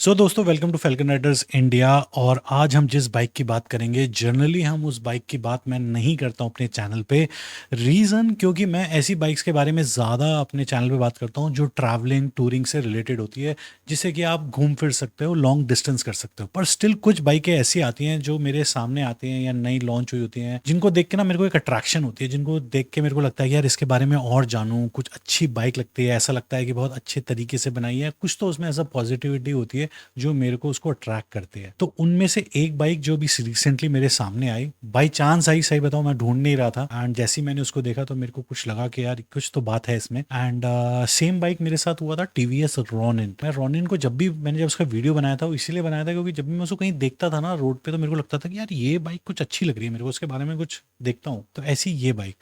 सो दोस्तों, welcome to Falcon Riders India. और आज हम जिस बाइक की बात करेंगे, जनरली हम उस बाइक की बात मैं नहीं करता हूँ अपने चैनल पे। रीज़न क्योंकि मैं ऐसी बाइक्स के बारे में ज़्यादा अपने चैनल पे बात करता हूँ जो ट्रैवलिंग टूरिंग से रिलेटेड होती है, जिससे कि आप घूम फिर सकते हो, लॉन्ग डिस्टेंस कर सकते हो। पर स्टिल कुछ बाइकें ऐसी आती हैं जो मेरे सामने आती हैं या नई लॉन्च हुई होती हैं, जिनको देख के ना मेरे को एक अट्रैक्शन होती है, जिनको देख के मेरे को लगता है कि यार इसके बारे में और जानूँ, कुछ अच्छी बाइक लगती है, ऐसा लगता है कि बहुत अच्छे तरीके से बनाई है, कुछ तो उसमें ऐसा पॉजिटिविटी होती है जो मेरे को उसको अट्रैक्ट करती है। तो उनमें से एक बाइक जो भी रिसेंटली मेरे सामने आई, बाई चांस आई, सही बताऊं मैं ढूंढ नहीं रहा था, एंड जैसे ही मैंने उसको देखा तो मेरे को कुछ लगा कि यार कुछ तो बात है इसमें। एंड सेम बाइक मेरे साथ हुआ था टीवीएस रॉनिन। मैं रॉनिन को जब भी मैंने जब उसका वीडियो बनाया था, वो इसीलिए बनाया था क्योंकि जब भी मैं उसको कहीं देखता था ना रोड पे, तो मेरे को लगता था कि यार ये बाइक कुछ अच्छी लग रही है, मेरे को उसके बारे में कुछ देखता हूँ। तो ऐसी ये बाइक,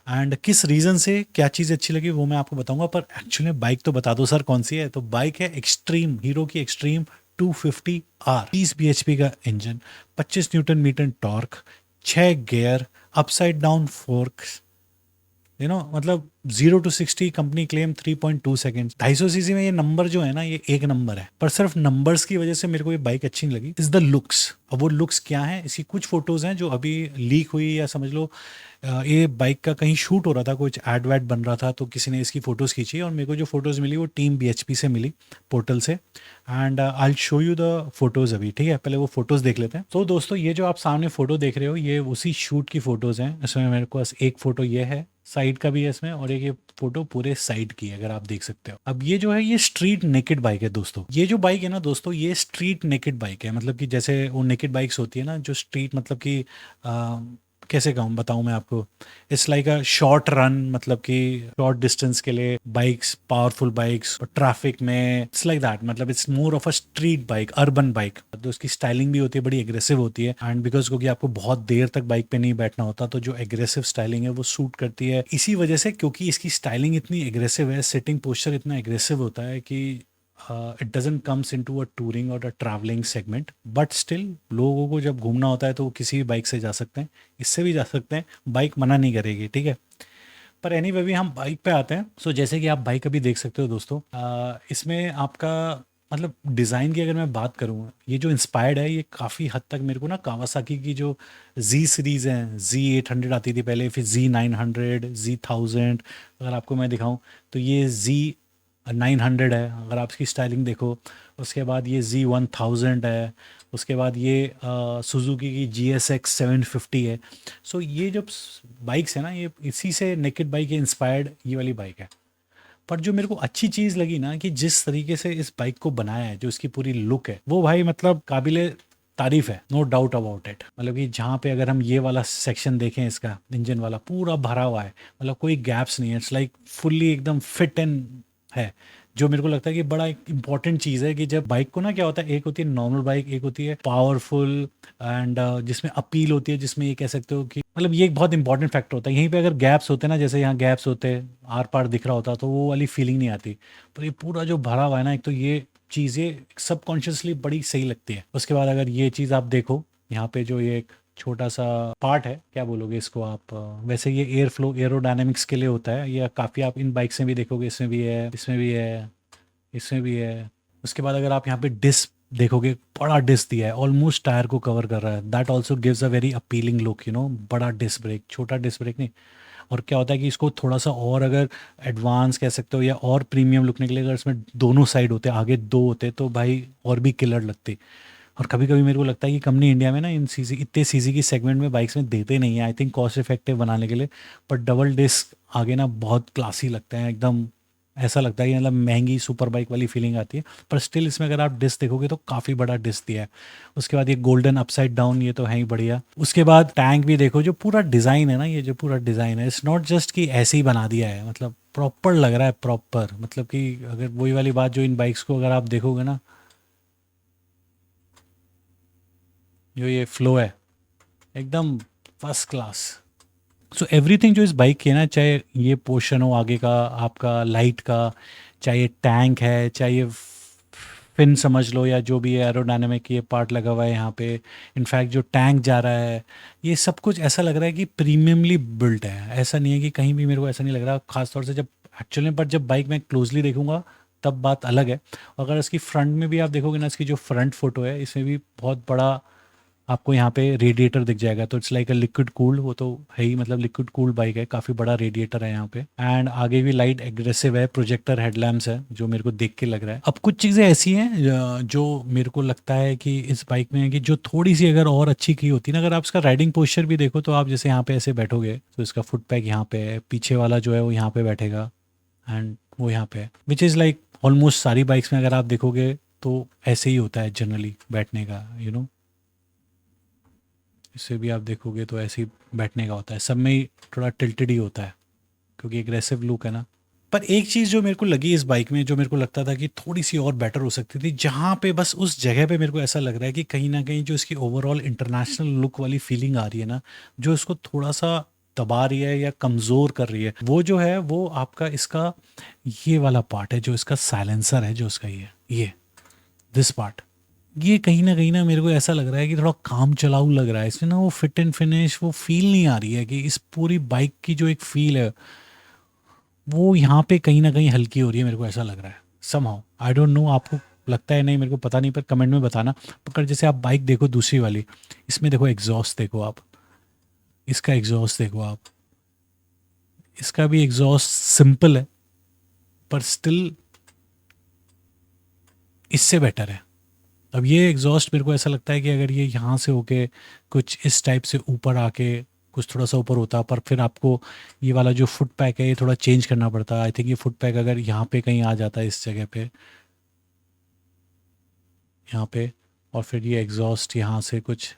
एंड किस रीज़न से क्या चीज़ अच्छी लगी वो मैं आपको बताऊंगा। पर एक्चुअली बाइक तो बता दो सर कौन सी है। तो बाइक है एक्सट्रीम, हीरो की एक्सट्रीम 250R, 30 bhp का engine, 25 newton metre torque, 6 gear, upside down forks, मतलब 0 to 60 company claim 3.2 second. 250 CC में ये नंबर जो है ना, ये एक नंबर है। पर सिर्फ नंबर्स की वजह से मेरे को ये बाइक अच्छी नहीं लगी, इज द लुक्स। अब वो लुक्स क्या है, इसकी कुछ फोटोज हैं जो अभी लीक हुई, या समझ लो ये बाइक का कहीं शूट हो रहा था, कुछ एड वैड बन रहा था, तो किसी ने इसकी फ़ोटोज़ खींची और मेरे को जो फ़ोटोज़ मिली वो टीम BHP से मिली, पोर्टल से। And I show you the photos अभी, ठीक है? पहले वो फ़ोटोज़ देख लेते हैं। तो दोस्तों, ये जो आप सामने फ़ोटो देख रहे हो, ये उसी शूट की फ़ोटोज़ हैं। इसमें मेरे पास एक फ़ोटो ये है, साइड का भी है इसमें, और एक ये फोटो पूरे साइड की है, अगर आप देख सकते हो। अब ये जो है, ये स्ट्रीट नेकेड बाइक है दोस्तों। ये जो बाइक है ना दोस्तों, ये स्ट्रीट नेकेड बाइक है। मतलब कि जैसे वो नेकेड बाइक्स होती है ना जो स्ट्रीट, मतलब कि कैसे कहूँ बताऊँ मैं आपको, it's like a short run, मतलब कि शॉर्ट डिस्टेंस के लिए बाइक्स, पावरफुल बाइक्स ट्रैफिक में, इट्स लाइक दैट। मतलब it's more of a street bike, urban bike. तो उसकी स्टाइलिंग भी होती है, बड़ी एग्रेसिव होती है। एंड बिकॉज क्योंकि आपको बहुत देर तक बाइक पे नहीं बैठना होता, तो जो एग्रेसिव स्टाइलिंग है वो सूट करती है इसी वजह से, क्योंकि इसकी स्टाइलिंग इतनी एग्रेसिव है, सिटिंग पोस्चर इतना एग्रेसिव होता है कि it doesn't comes into a touring और a travelling segment. But still लोगों को जब घूमना होता है तो वो किसी भी बाइक से जा सकते हैं, इससे भी जा सकते हैं, बाइक मना नहीं करेगी, ठीक है? पर एनीवे भी हम बाइक पे आते हैं। सो जैसे कि आप बाइक अभी देख सकते हो दोस्तों, इसमें आपका मतलब डिज़ाइन की अगर मैं बात करूँ, ये जो इंस्पायर्ड है, ये काफ़ी हद तक मेरे को ना कावासाकी की जो जी सीरीज़ है, Z800 आती थी पहले, फिर Z900, Z1000, अगर आपको मैं दिखाऊं तो ये Z900 है, अगर आप इसकी स्टाइलिंग देखो। उसके बाद ये Z1000 है। उसके बाद ये सुजुकी की GSX 750 है। सो ये जो बाइक्स है ना, ये इसी से नेकेड बाइक इंस्पायर्ड ये वाली बाइक है। पर जो मेरे को अच्छी चीज़ लगी ना, कि जिस तरीके से इस बाइक को बनाया है, जो इसकी पूरी लुक है, वो भाई मतलब काबिले तारीफ है, नो डाउट अबाउट इट। मतलब कि जहाँ पे अगर हम ये वाला सेक्शन देखें, इसका इंजन वाला पूरा भरा हुआ है, मतलब कोई गैप्स नहीं है, इट्स लाइक फुल्ली एकदम फिट एंड है। जो मेरे को लगता है कि बड़ा एक इंपॉर्टेंट चीज़ है, कि जब बाइक को ना, क्या होता है, एक होती है नॉर्मल बाइक, एक होती है पावरफुल, एंड जिसमें अपील होती है, जिसमें ये कह सकते हो कि मतलब ये एक बहुत इंपॉर्टेंट फैक्टर होता है। यहीं पे अगर गैप्स होते ना, जैसे यहाँ गैप्स होते, आर पार दिख रहा होता, तो वो वाली फीलिंग नहीं आती। पर ये पूरा जो भरा हुआ है ना, एक तो ये चीज़ें सबकॉन्शियसली बड़ी सही लगती है। उसके बाद अगर ये चीज़ आप देखो, यहाँ पे जो ये एक छोटा सा पार्ट है, क्या बोलोगे इसको आप, वैसे ये एयर फ्लो एरोडायनेमिक्स के लिए होता है, ये काफ़ी आप इन बाइक से भी देखोगे, इसमें भी है, इसमें भी है, इसमें भी है। उसके बाद अगर आप यहाँ पे डिस्क देखोगे, बड़ा डिस्क दिया है, ऑलमोस्ट टायर को कवर कर रहा है। That also gives a very appealing look, बड़ा डिस्क ब्रेक, छोटा डिस्क ब्रेक नहीं। और क्या होता है कि इसको थोड़ा सा और अगर एडवांस कह सकते हो, या और प्रीमियम लुक के लिए, अगर इसमें दोनों साइड होते, आगे दो होते, तो भाई और भी किलर लगती। और कभी कभी मेरे को लगता है कि कंपनी इंडिया में ना इन सीसी, इतने सीसी की सेगमेंट में बाइक्स में देते नहीं है, आई थिंक कॉस्ट इफेक्टिव बनाने के लिए। पर डबल डिस्क आगे ना बहुत क्लासी लगते हैं एकदम। ऐसा लगता है कि मतलब महंगी सुपर बाइक वाली फीलिंग आती है। पर स्टिल इसमें अगर आप डिस्क देखोगे तो काफ़ी बड़ा डिस्क दिया है। उसके बाद ये गोल्डन अपसाइड डाउन, ये तो है ही बढ़िया। उसके बाद टैंक भी देखो, जो पूरा डिज़ाइन है ना, ये जो पूरा डिज़ाइन है, इट्स नॉट जस्ट कि ऐसे ही बना दिया है, मतलब प्रॉपर लग रहा है, प्रॉपर। मतलब कि अगर वही वाली बात, जो इन बाइक्स को अगर आप देखोगे ना, जो ये फ्लो है एकदम फर्स्ट क्लास। सो एवरीथिंग जो इस बाइक की है ना, चाहे ये पोर्शन हो आगे का आपका लाइट का, चाहे ये टैंक है, चाहे ये फिन समझ लो, या जो भी है एरोडायनेमिक ये पार्ट लगा हुआ है यहाँ पे, इनफैक्ट जो टैंक जा रहा है, ये सब कुछ ऐसा लग रहा है कि प्रीमियमली बिल्ट है। ऐसा नहीं है कि कहीं भी, मेरे को ऐसा नहीं लग रहा, खासतौर से जब एक्चुअली, पर जब बाइक मैं क्लोजली देखूंगा तब बात अलग है। अगर इसकी फ्रंट में भी आप देखोगे ना, इसकी जो फ्रंट फोटो है इसमें भी बहुत बड़ा आपको यहाँ पे रेडिएटर दिख जाएगा। तो it's like a liquid cooled, वो तो है ही, मतलब लिक्विड कूल्ड बाइक है, काफ़ी बड़ा रेडिएटर है यहाँ पे। एंड आगे भी लाइट एग्रेसिव है, प्रोजेक्टर हेडलैम्प्स है जो मेरे को देख के लग रहा है। अब कुछ चीज़ें ऐसी हैं जो मेरे को लगता है कि इस बाइक में है कि जो थोड़ी सी अगर और अच्छी की होती ना, अगर आप इसका राइडिंग पोस्चर भी देखो तो आप जैसे यहाँ पे ऐसे बैठोगे तो इसका फुट पैक यहाँ पे है, पीछे वाला जो है वो यहाँ पे बैठेगा एंड वो यहाँ पे है, विच इज़ लाइक ऑलमोस्ट सारी बाइक्स में अगर आप देखोगे तो ऐसे ही होता है जनरली बैठने का, यू नो। इससे भी आप देखोगे तो ऐसे ही बैठने का होता है, सब में ही थोड़ा टिल्टेड ही होता है क्योंकि एग्रेसिव लुक है ना। पर एक चीज़ जो मेरे को लगी इस बाइक में, जो मेरे को लगता था कि थोड़ी सी और बेटर हो सकती थी, जहाँ पे बस उस जगह पे मेरे को ऐसा लग रहा है कि कहीं ना कहीं जो इसकी ओवरऑल इंटरनेशनल लुक वाली फीलिंग आ रही है ना, जो इसको थोड़ा सा दबा रही है या कमज़ोर कर रही है, वो जो है वो आपका इसका ये वाला पार्ट है, जो इसका साइलेंसर है, जो इसका ये दिस पार्ट, ये कहीं ना मेरे को ऐसा लग रहा है कि थोड़ा काम चलाऊ लग रहा है इसमें ना, वो फिट एंड फिनिश वो फील नहीं आ रही है कि इस पूरी बाइक की जो एक फील है वो यहाँ पे कहीं ना कहीं हल्की हो रही है, मेरे को ऐसा लग रहा है समहाउ। आई डोंट नो आपको लगता है नहीं, मेरे को पता नहीं, पर कमेंट में बताना। पर जैसे आप बाइक देखो दूसरी वाली, इसमें देखो एग्जॉस्ट देखो आप, इसका एग्जॉस्ट देखो आप, इसका भी एग्जॉस्ट सिंपल है पर स्टिल इससे बेटर है। अब ये एग्जॉस्ट मेरे को ऐसा लगता है कि अगर ये यहाँ से होके कुछ इस टाइप से ऊपर आके कुछ थोड़ा सा ऊपर होता, पर फिर आपको ये वाला जो फुट पैक है ये थोड़ा चेंज करना पड़ता। आई थिंक ये फुट पैक अगर यहाँ पे कहीं आ जाता है इस जगह पे, यहाँ पे, और फिर ये एग्जॉस्ट यहाँ से कुछ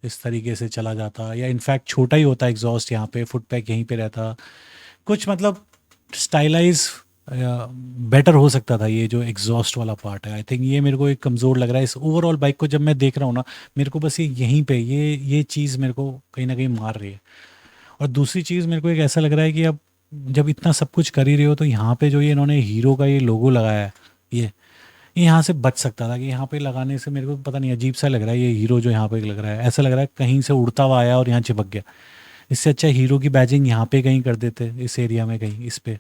इस तरीके से चला जाता, या इनफैक्ट छोटा ही होता एग्जॉस्ट यहाँ पे, फुट पैक यहीं पे रहता, कुछ मतलब स्टाइलाइज बेटर हो सकता था ये जो एग्जॉस्ट वाला पार्ट है। आई थिंक ये मेरे को एक कमज़ोर लग रहा है इस ओवरऑल बाइक को, जब मैं देख रहा हूँ ना, मेरे को बस ये यहीं पे ये चीज़ मेरे को कहीं ना कहीं मार रही है। और दूसरी चीज़ मेरे को एक ऐसा लग रहा है कि अब जब इतना सब कुछ कर ही रहे हो तो यहाँ पे जो ये इन्होंने हीरो का ये लोगो लगाया है, ये यहाँ से बच सकता था कि यहाँ पे लगाने से मेरे को पता नहीं अजीब सा लग रहा है। ये हीरो जो यहाँ पे लग रहा है, ऐसा लग रहा है कहीं से उड़ता हुआ आया और यहाँ चिपक गया। इससे अच्छा हीरो की बैजिंग यहाँ पे कहीं कर देते, इस एरिया में कहीं इस पे,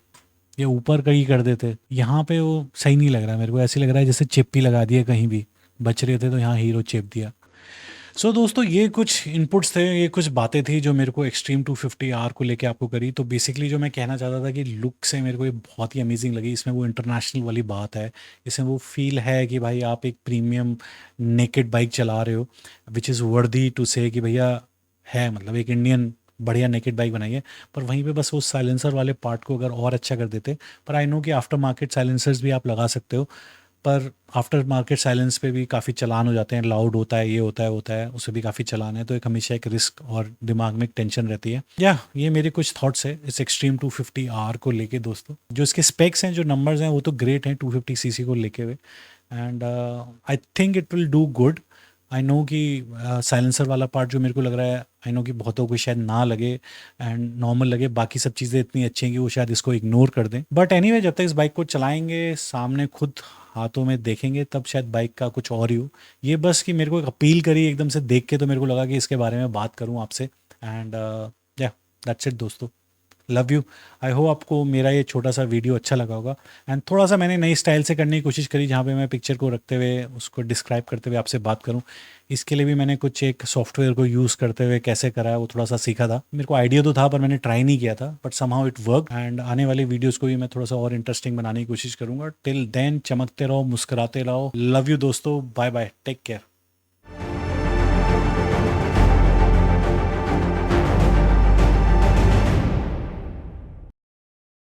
ये ऊपर कहीं कर देते, यहाँ पे वो सही नहीं लग रहा है मेरे को। ऐसे लग रहा है जैसे चिप ही लगा दिया, कहीं भी बच रहे थे तो यहाँ हीरो चिप दिया। सो दोस्तों ये कुछ इनपुट्स थे, ये कुछ बातें थी जो मेरे को एक्सट्रीम 250 आर को लेके आपको करी। तो बेसिकली जो मैं कहना चाहता था कि लुक से मेरे को ये बहुत ही अमेजिंग लगी, इसमें वो इंटरनेशनल वाली बात है, इसमें वो फील है कि भाई आप एक प्रीमियम नेकेड बाइक चला रहे हो, विच इज़ वर्दी टू से कि भैया है, मतलब एक इंडियन बढ़िया नेकेड बाइक बनाई है। पर वहीं पे बस उस साइलेंसर वाले पार्ट को अगर और अच्छा कर देते, पर आई नो कि आफ्टर मार्केट साइलेंसर्स भी आप लगा सकते हो, पर आफ्टर मार्केट साइलेंस पे भी काफ़ी चालान हो जाते हैं, लाउड होता है, ये होता है, उससे भी काफ़ी चालान है। तो एक हमेशा एक रिस्क और दिमाग में एक टेंशन रहती है। या ये मेरे कुछ थॉट्स है इस एक्सट्रीम 250 आर को लेके दोस्तों। जो इसके स्पेक्स हैं, जो नंबर्स हैं, वो तो ग्रेट हैं 250 सीसी को लेके हुए, and I think it will do good. I know कि साइलेंसर वाला पार्ट जो मेरे को लग रहा है, आई नो कि बहुतों को शायद ना लगे एंड नॉर्मल लगे, बाकी सब चीज़ें इतनी अच्छी हैं कि वो शायद इसको इग्नोर कर दें। बट एनीवे जब तक इस बाइक को चलाएंगे, सामने खुद हाथों में देखेंगे, तब शायद बाइक का कुछ और ही हो। ये बस कि मेरे को एक अपील करी एकदम से देख के, तो मेरे को लगा कि इसके बारे में बात करूं आपसे। एंड या दैट्स इट दोस्तों, लव यू। आई होप आपको मेरा ये छोटा सा वीडियो अच्छा लगा होगा। एंड थोड़ा सा मैंने नई स्टाइल से करने की कोशिश करी, जहाँ पे मैं पिक्चर को रखते हुए उसको डिस्क्राइब करते हुए आपसे बात करूँ। इसके लिए भी मैंने कुछ एक सॉफ्टवेयर को यूज़ करते हुए कैसे करा है वो थोड़ा सा सीखा था। मेरे को आइडिया तो था पर मैंने ट्राई नहीं किया था, but somehow it work. And आने वाली वीडियोज़ को भी मैं थोड़ा सा और इंटरेस्टिंग बनाने की कोशिश करूँगा। टिल देन चमकते रहो, मुस्कुराते रहो। लव यू दोस्तों, बाय बाय, टेक केयर।